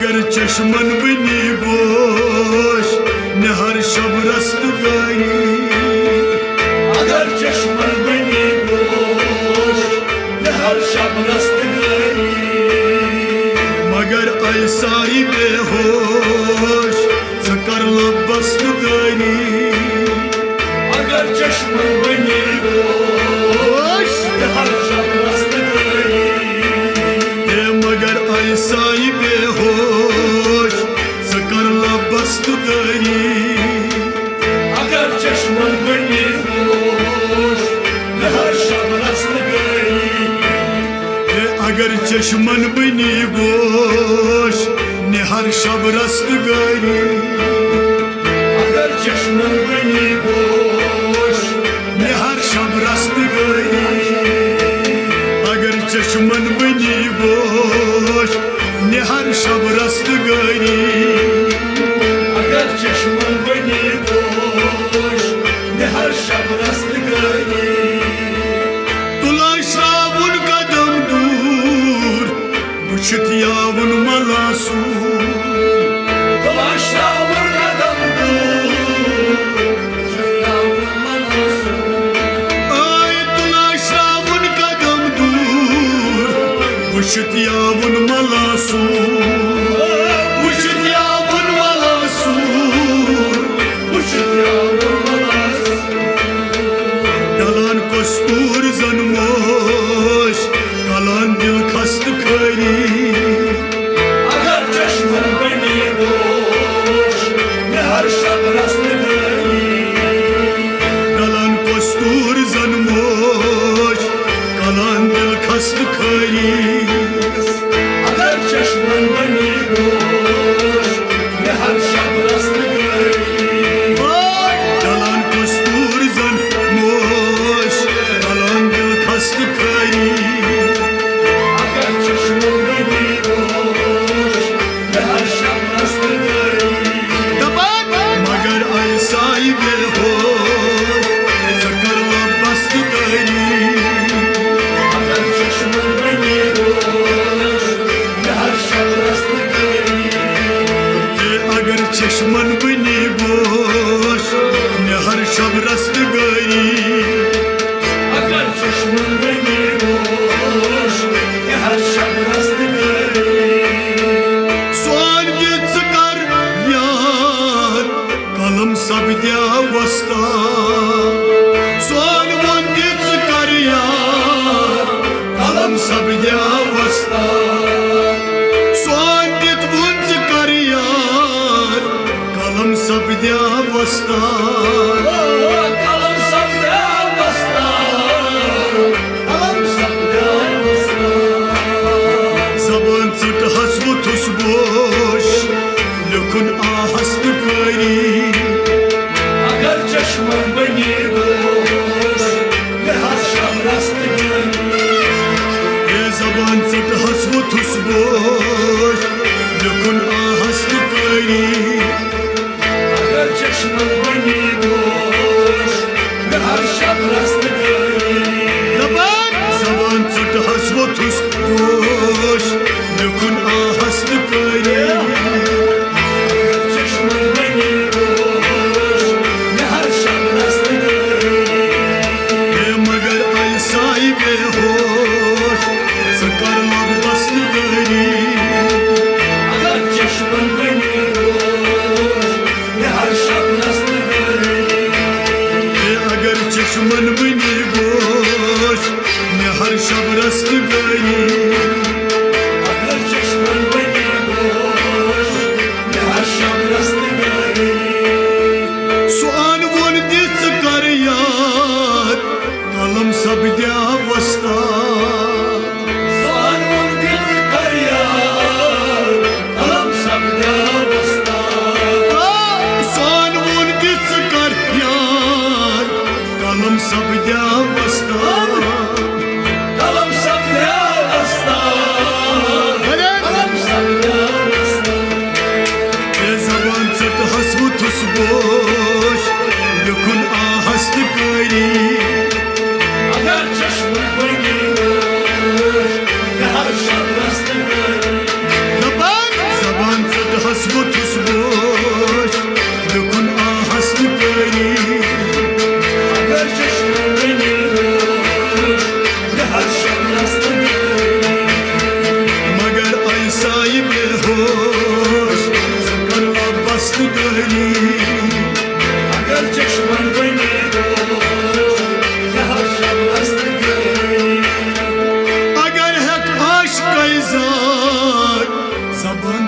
अगर चश्मन बनी गोश न हर शब रस्त गई, अगर चश्मन बनी गोश न हर शब रस्त गई, मगर ऐसा ही बेहोश सकर लबस्त गई। अगर चश्मन बनी गोश न हर शब रस्त गई, मगर ऐसा ही बेहोश सकर लबस्त गई। अगर चश्मन बनी गोश न हर शब रस्त गई, अगर चश्मन बनी गोश न हर शब रस्त गई, अगर चश्मन बनी गोश न हर शब रस्त गई, अगर चश्मन बनी गोश न हर शब रस्त गई, अगर चश्मन बनी गोश न हर शब रस्त गई। तुला श्रावण कदम दूर बुछत यावन मलासू, तुला श्रावण कदम दूर श्रावण मलासू, आय तुला श्रावण कदम दूर बुछत यावन मलासू, बुछत यावन मलासू, बुछत यावन मलासू, डलान कस्तूर जनमोश कलान दिल खस्त खरी। अगर चश्मन बनी गोश न हर शब रस्त गई, डलान कस्तूर जनमोश कलान दिल खस्त खरी। अगर चश्मन बनी गोश न हर शब रस्त गई, डलान कस्तूर जनमोश कलान दिल खस्त खरी। अगर चश्मन बनी गोश न हर शब रस्त गई, मगर ऐसा ही बेहोश सकर लबस्त गई। अगर चश्मन बनी गोश न हर शब रस्त गई, अगर चश्मन बनी गोश न हर शब रस्त गई, अगर चश्मन बनी गोश न हर शब रस्त गई। स्वान गिच कर यार कलम सपद्या वस्ता, स्वान वन गिच कर यार कलम सपद्या वस्ता, स्वान गित वंच कर यार कलम सपद्या वस्ता। कलम सपद्या वस्ता, कलम सपद्या वस्ता, जबान चट हसवुथुस बोश लिखुन आहस्त करी। अगर चश्मन बनी गोश न हर शब रस्त गई, जबान चट हसवुथुस बोश लिखुन आहस्त करी। अगर चश्मन बनी गोश न हर शब रस्त गई, जबान चट हसवुथुस बोश लिखुन आहस्त करी। अगर चश्मन बनी गोश न हर शब रस्त गई, मगर ऐसा ही बेहोश सकर लबस्त गई। अगर चश्मन बनी गोश न हर शब रस्त गई, अगर चश्मन बनी गोश न हर शब रस्त गई, अगर चश्मन बनी गोश न हर शब रस्त गई। स्वान वन दिस कर याद कलम सपद्या वस्ता, स्वान वन दिल कर यार कलम सपद्या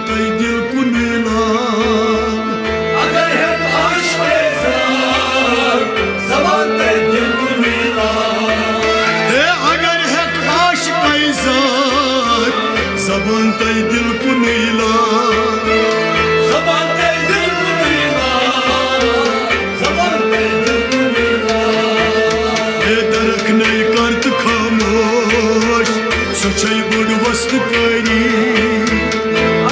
तई दिल कुन लाग अगर है आशिक ज़ार ज़बान ते दिल को मिला हे अगर है आशिक ज़ार ज़बान तई दिल कुन लाग ज़बान ते दिल को मिला ज़बान ते दिल को मिला हे दरख नई करत खामोश सच्चाई बुढ़ वस्त करी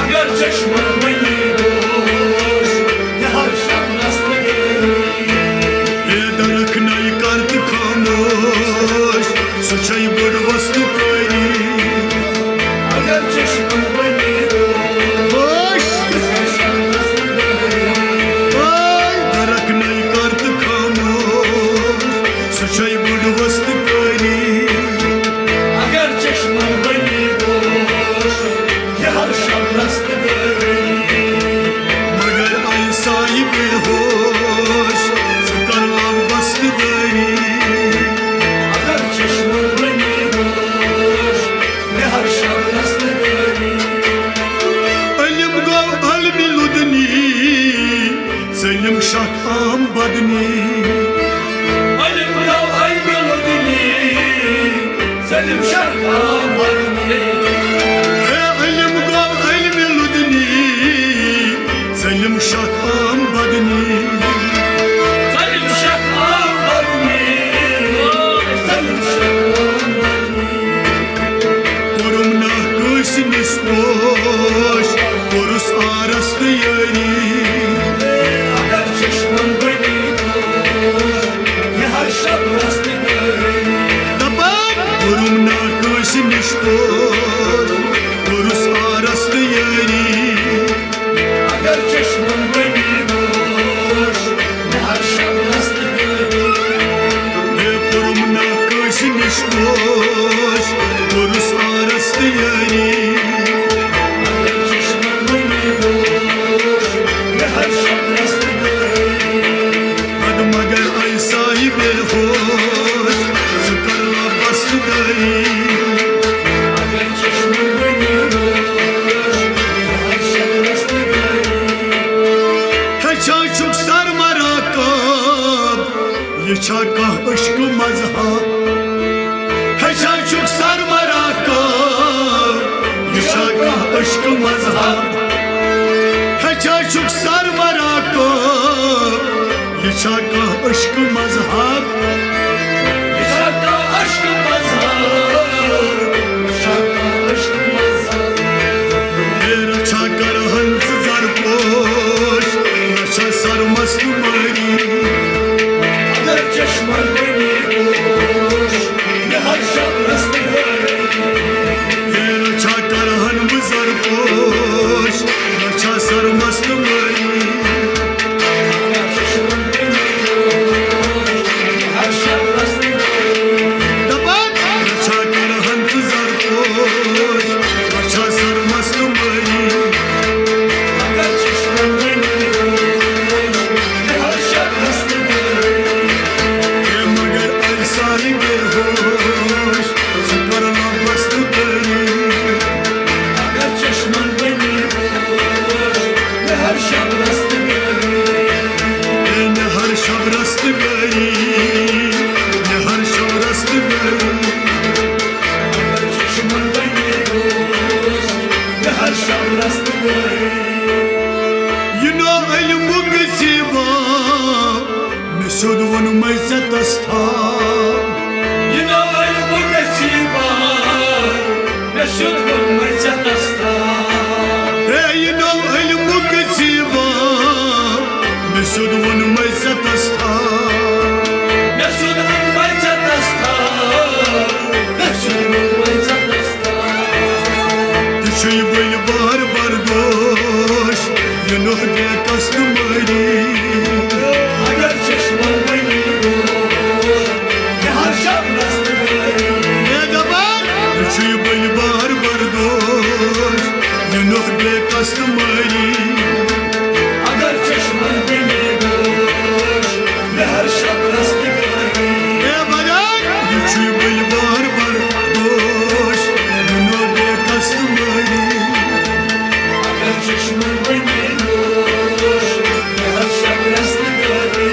अगर चश्मन बनी दोष ये हर शब रस्त गई हे दरख नई करत खामोश सच्चाई बुढ़ वस्त करी अगर चश्मन बनी दोष ये हर शब रस्त गई दरख नई करत खामोश सच्चाई बुढ़ वस्त करी अगर चश्मन बनी दोष ये हर शब रस्त गई मगर ऐसा ही बेहोश कर लाभ बस्त दरी अगर चश्मन बनी दोष ये हर शब रस्त गई अलम गो अलमी लुदनी सलम शक आम बदनी अलम गो अलमी लुदनी सलम शक आम बदनी अलम गो अलमी लुदनी सलम शक आम बदनी सलम शक आम बदनी सलम शक आम बदनी कुरुम ना कुछ निस्पोश कुरुस आरस्त यारी अगर चश्मन बनी दोष ये हर शब रस्त गई दबान कुरुम ना कुछ निस्पोश कुरुस आरस्त यारी अगर चश्मन बनी दोष ये हर शब रस्त गई हे कुरुम ना कुछ निस्पोश कुरुस आरस्त यारी अगर चश्मन बनी दोष ये हर शब रस्त गई अद मगर ऐसा ही बेहोश कर ला बस्त दरी अगर चश्मन बनी दोष ये हर शब रस्त गई हचा चुक सर मरा कब ये छा कह इश्क मजहब हचा चुक सर मरा कब ये छा कह इश्क मजहब हचा चुक सर मरा कब ये छा कह इश्क मजहब शका अश्क मज़हब शका अश्क मज़हब हे रक्षा कर हंस जरपोश रक्षा सर मस्त मरी अगर चश्मन बनी दोष ये हर शब रस्त गई हे रक्षा कर हन जरपोश रक्षा सर मस्त मरी अगर चश्मन बनी दोष ये हर शब रस्त गई दबान रक्षा कर हंस जरपोश रक्षा सर मस्त मरी अगर चश्मन बनी दोष ये हर शब रस्त गई हे मगर ऐसा ही बेहोश कर ला बस्त दरी अगर चश्मन बनी दोष ये हर शब रस्त गई ने हर शब रस्त गई ने हर शब रस्त गई अगर चश्मन बनी दोष ये हर शब रस्त गई Yino elmu gıziba Mesud vanu meyzet asta You know I'm a nasiba Mesut bun merced asta Hey yino elmu gıziba Mesud vanu meyzet asta Mesut bun merced asta Mesut bun merced asta Tişey böyle bar bar doş Yino hde kastumari Agar çeşman beni doş Ne har şab rast gई Ne daban Tişey böyle bar bar doş Yino hde kastumari Agar çeşman beni doş Ne har şab rast gई Ne badan Tişey böyle bar bar doş Yino hde kastumari Agar चश्मन बनी गोश ने हर शब रस्त गई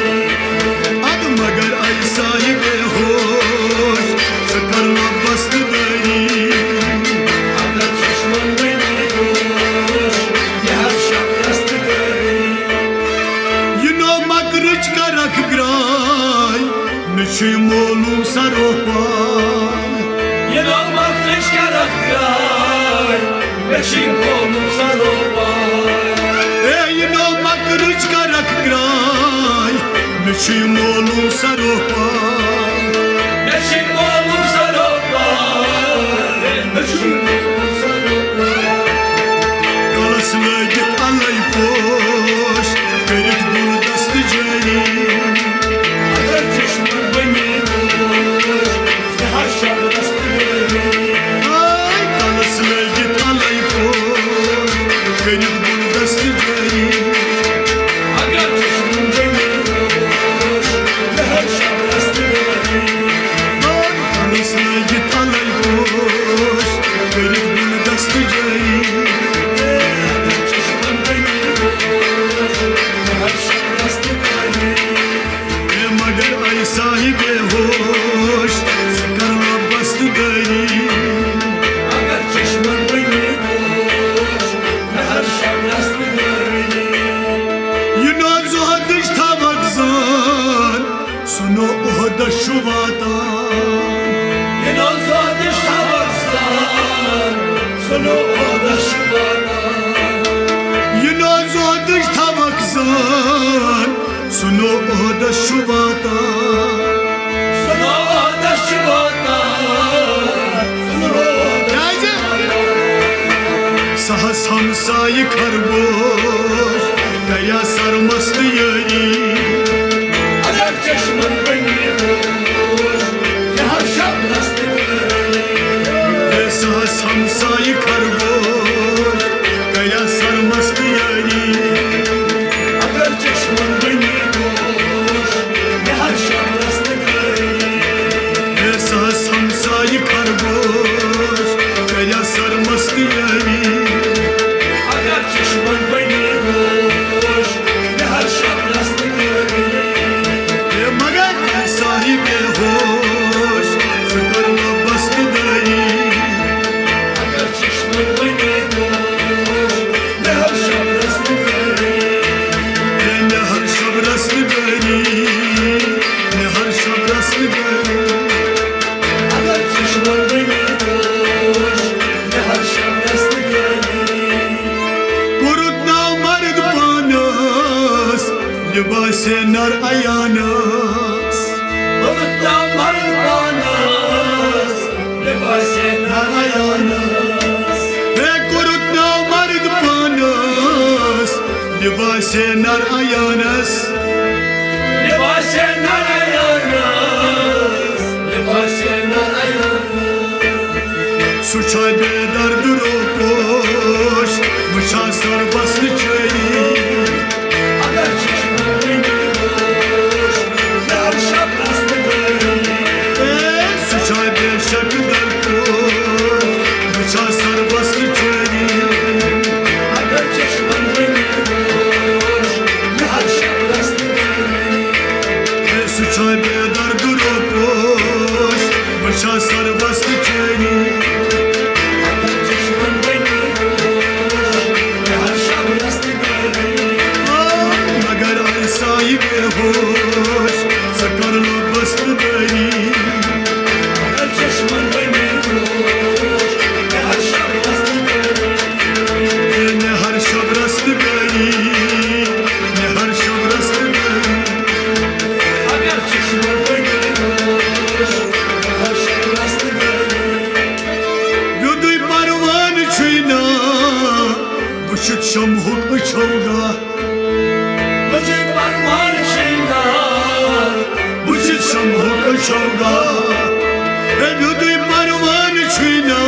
अब मगर ऐसा ही बेहोश सकरना बस्त गई अगर चश्मन बनी गोश ने हर शब रस्त गई यनो मगरच का रख ग्राय नशे मोलू सरोपा ये लो मखलिश का रखगार बेशिंग को मुसरोपा यनो मगरच का रख ग्राय नशे मोलू सरोपा बेशिंग को मुसरोपा बेशिंग को मुसरोपा कलस लगित अलई पोश करित बुल दस्त जरी अगर चश्मन बनी गोश ने हर शब रस्त गई कलस लगित अलई पोश करित बुल दस्त जरी अगर चश्मन बनी गोश ने हर शब रस्त गई कलस लगित अलई पोश करित बुल दस्त जरी अगर चश्मन बनी गोश ने हर शब रस्त गई मगर ऐसा ही बेहोश करना बस्त गई अगर चश्मन बनी गोश ने हर शब रस्त गई यनो जोहदश था वक्सान सुनो ओहद शुबातान ये नो ज़ादिश हवस्तान सुनो ओहदश बातान यनो जोहदश था वक्सान सुनो ओहद शुबातान सुनो ओहदश बातान सुनो ओहदश सहस हमसाय खरगोश गया सरमस्त यरी अगर चश्मन बनी गोश ने हर शब रस्त गई सहस हमसाय खरगोश गया सरमस्त यरी अगर चश्मन बनी गोश ने हर शब रस्त गई सहस हमसाय खरगोश गया सरमस्त यरी अगर चश्मन बनी गोश ने हर शब रस्त गई मगर ऐसा ही बेहोश करना बस्त गई अगर चश्मन बनी गोश ने हर शब रस्त गई ने हर शब रस्त गई ने हर शब रस्त गई अगर चश्मन बनी गोश ने हर शब रस्त गई पुरुत नाव मर्द पानस लिबासे नर अयानस भुगता मर्द पानस लिबासे नर अयानस कुरुत नाव मर्द पानस लिबासे नर अयानस लिबासे नारायणस लिबासे नारायणस सुचा बेदर्द रोपोश मुछा सर बस्त चरी अगर चश्मन बनी गोश ने हर शब रस्त गई सुचा बेशक दरपोश मुछा सर बस्त चरी अगर चश्मन बनी गोश ने हर शब रस्त गई सुचा बेदर्द रोपोश मुछा सर बस्त चरी अगर चश्मन बनी गोश ने हर शब रस्त गई मगर ऐसा ही बेहोश सकरना बस्त गई अगर चश्मन बनी गोश ने हर शब रस्त गई ने हर शब रस्त गई ने हर शब रस्त गई अगर चश्मन बनी गोश ने हर शब रस्त गई युदुई परवान छुना बुशत शमहुक अछौगा मुझे परवान छीना बुशत शमहुक अछौगा युदुई परवान छुना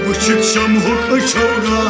बुशत शमहुक अछौगा